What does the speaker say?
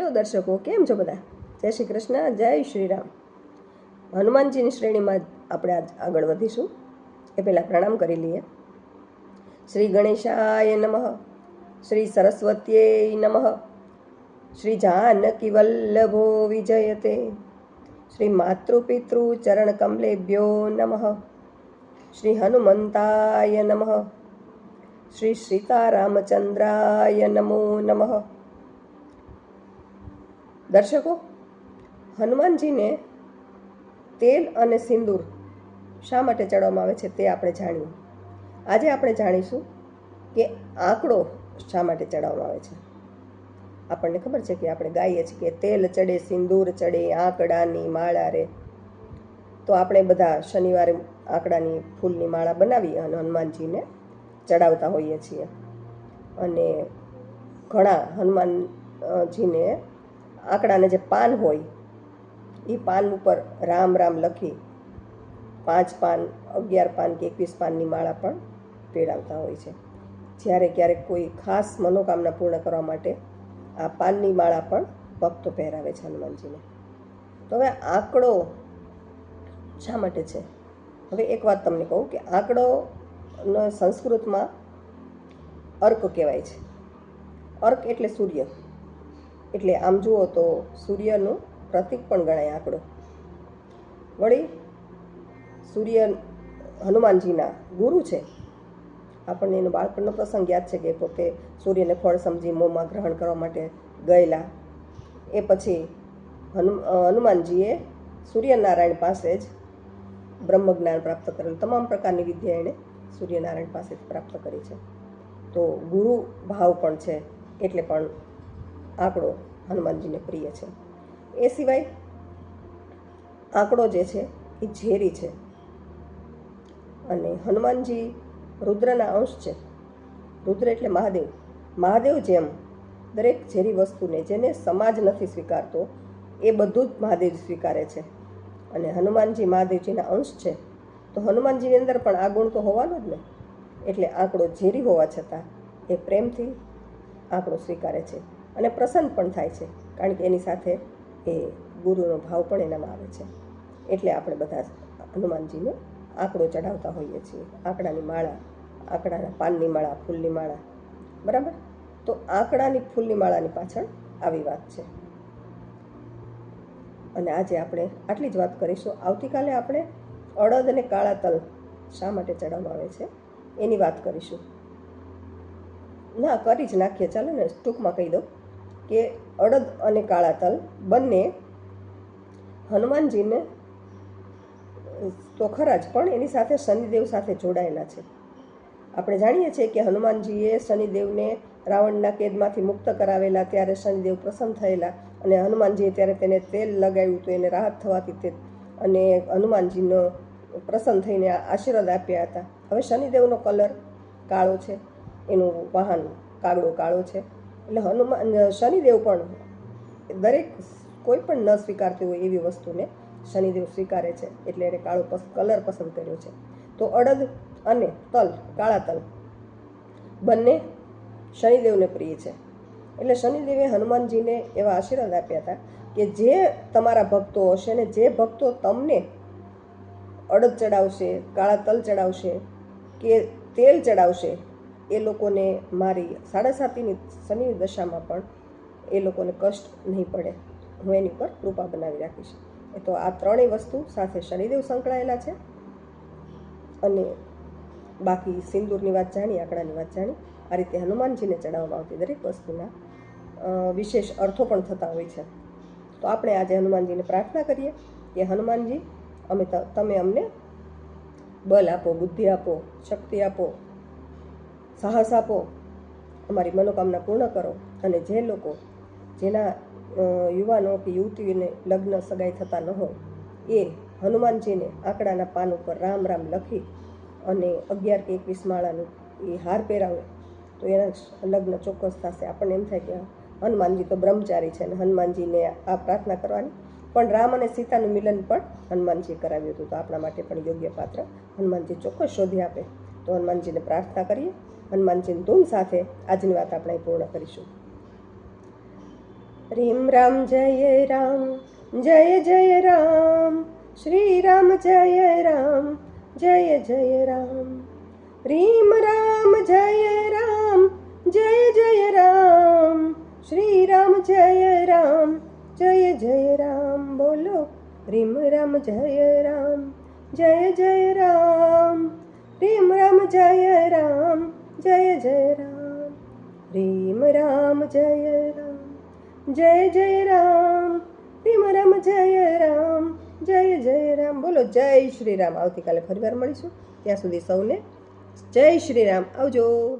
Hello દર્શકો, કેમ છો બધા? જય શ્રી કૃષ્ણ, જય શ્રી રામ. હનુમાનજીની શ્રેણીમાં આપણે આજ આગળ વધીશું. એ પહેલાં પ્રણામ કરી લઈએ. શ્રી ગણેશાય નમઃ, શ્રી સરસ્વત્યે નમઃ, શ્રી જાનકી વલ્લભો વિજયતે, શ્રી માતૃપિતૃ ચરણ કમલેભ્યો નમઃ, શ્રી હનુમંતાય નમઃ, શ્રી સીતારામચંદ્રાય નમો નમઃ. દર્શકો, હનુમાનજીને તેલ અને સિંદૂર શા માટે ચડાવવામાં આવે છે તે આપણે જાણીએ. આજે આપણે જાણીશું કે આંકડો શા માટે ચડાવવામાં આવે છે. આપણને ખબર છે કે આપણે ગાઈએ છીએ કે તેલ ચડે સિંદૂર ચડે આંકડાની માળા રે. તો આપણે બધા શનિવારે આંકડાની ફૂલની માળા બનાવી અને હનુમાનજીને ચડાવતા હોઈએ છીએ. અને ઘણા હનુમાનજીને આંકડાને જે પાન હોય એ પાન ઉપર રામ રામ લખી 5 પાન 11 પાન કે 21 પાનની માળા પણ પહેરાવતા હોય છે. જ્યારે ક્યારેક કોઈ ખાસ મનોકામના પૂર્ણ કરવા માટે આ પાનની માળા પણ ભક્તો પહેરાવે છે હનુમાનજીને. તો હવે આંકડો શા માટે છે? હવે એક વાત તમને કહું કે આંકડોનો સંસ્કૃતમાં અર્ક કહેવાય છે. અર્ક એટલે સૂર્ય, એટલે આમ જુઓ તો સૂર્યનું પ્રતીક પણ ગણાય આંકડો. વળી સૂર્ય હનુમાનજીના ગુરુ છે. આપણને એનો બાળપણનો પ્રસંગ યાદ છે કે પોતે સૂર્યને ફળ સમજી મોંમાં ગ્રહણ કરવા માટે ગયેલા. એ પછી હનુમાનજીએ સૂર્યનારાયણ પાસે જ બ્રહ્મજ્ઞાન પ્રાપ્ત કરેલું. તમામ પ્રકારની વિદ્યા એણે સૂર્યનારાયણ પાસેથી પ્રાપ્ત કરી છે. તો ગુરુ ભાવ પણ છે, એટલે પણ આંકડો હનુમાનજીને પ્રિય છે. એ સિવાય આંકડો જે છે એ ઝેરી છે અને હનુમાનજી રુદ્રના અંશ છે. રુદ્ર એટલે મહાદેવ. મહાદેવ જેમ દરેક ઝેરી વસ્તુને જેને સમાજ નથી સ્વીકારતો એ બધું જ મહાદેવ સ્વીકારે છે. અને હનુમાનજી મહાદેવજીના અંશ છે, તો હનુમાનજીની અંદર પણ આ ગુણ તો હોવાનો જ ને. એટલે આંકડો ઝેરી હોવા છતાં એ પ્રેમથી આંકડો સ્વીકારે છે અને પ્રસન્ન પણ થાય છે, કારણ કે એની સાથે એ ગુરુનો ભાવ પણ એનામાં આવે છે. એટલે આપણે બધા હનુમાનજીને આંકડો ચડાવતા હોઈએ છીએ. આંકડાની માળા, આંકડાના પાનની માળા, ફૂલની માળા, બરાબર. તો આંકડાની ફૂલની માળાની પાછળ આવી વાત છે. અને આજે આપણે આટલી જ વાત કરીશું. આવતીકાલે આપણે અડદ અને કાળા તલ શા માટે ચડાવવામાં આવે છે એની વાત કરીશું. ના, કરી જ નાખીએ, ચાલો ને, ટૂંકમાં કહી દઉં કે અડદ અને કાળા તલ બંને હનુમાનજીને તો ખરા જ, પણ એની સાથે શનિદેવ સાથે જોડાયેલા છે. આપણે જાણીએ છીએ કે હનુમાનજીએ શનિદેવને રાવણના કેદમાંથી મુક્ત કરાવેલા, ત્યારે શનિદેવ પ્રસન્ન થયેલા અને હનુમાનજીએ ત્યારે તેને તેલ લગાવ્યું તો એને રાહત થવાથી તે અને હનુમાનજીનો પ્રસન્ન થઈને આશીર્વાદ આપ્યા હતા. હવે શનિદેવનો કલર કાળો છે, એનું વાહન કાગડો કાળો છે, એટલે શનિદેવ પણ દરેક કોઈ પણ ન સ્વીકારતી હોય એવી વસ્તુને શનિદેવ સ્વીકારે છે, એટલે એને કાળો કલર પસંદ કર્યો છે. તો અડદ અને તલ, કાળા તલ બંને શનિદેવને પ્રિય છે. એટલે શનિદેવે હનુમાનજીને એવા આશીર્વાદ આપ્યા હતા કે જે તમારા ભક્તો હશે ને જે ભક્તો તમને અડદ ચડાવશે, કાળા તલ ચડાવશે કે તેલ ચડાવશે, એ લોકોને મારી 7.5ની શનિની દશામાં પણ એ લોકોને કષ્ટ નહીં પડે. હું એની પર કૃપા બનાવી રાખીશ. તો આ ત્રણેય વસ્તુ સાથે શનિદેવ સંકળાયેલા છે. અને બાકી સિંદૂરની વાત જાણી, આંકડાની વાત જાણી. આ રીતે હનુમાનજીને ચડાવવામાં આવતી દરેક વસ્તુના વિશેષ અર્થો પણ થતા હોય છે. તો આપણે આજે હનુમાનજીને પ્રાર્થના કરીએ કે હનુમાનજી, તમે અમને બલ આપો, બુદ્ધિ આપો, શક્તિ આપો, સાહસ આપો, અમારી મનોકામના પૂર્ણ કરો. અને જે લોકો જેના યુવાનો કે યુવતીઓને લગ્ન સગાઈ થતા ન હોય એ હનુમાનજીને આંકડાના પાન ઉપર રામ રામ લખી અને 11 કે 21 માળાનું એ હાર પહેરાવે તો એના લગ્ન ચોક્કસ થશે. આપણને એમ થાય કે હનુમાનજી તો બ્રહ્મચારી છે અને હનુમાનજીને આ પ્રાર્થના કરવાની, પણ રામ અને સીતાનું મિલન પણ હનુમાનજીએ કરાવ્યું હતું. તો આપણા માટે પણ યોગ્ય પાત્ર હનુમાનજી ચોક્કસ શોધી આપે. તો હનુમાનજીને પ્રાર્થના કરીએ. હનુમાનજીની ધૂન સાથે આજની વાત આપણે પૂર્ણ કરીશું. રીમ રામ જય રામ, જય જય રામ, શ્રી રામ જય રામ, જય જય રામ. રીમ રામ જય રામ, જય જય રામ, શ્રી રામ જય રામ, જય જય રામ. બોલો રીમ રામ જય રામ, જય જય રામ, રીમ રામ જય રામ, જય જય રામ. રીમ રામ જય રામ, જય જય રામ, રીમ રામ જય રામ, જય જય રામ. બોલો જય શ્રી રામ. આવતીકાલે ફરીવાર મળીશું. ત્યાં સુધી સૌને જય શ્રી રામ. આવજો.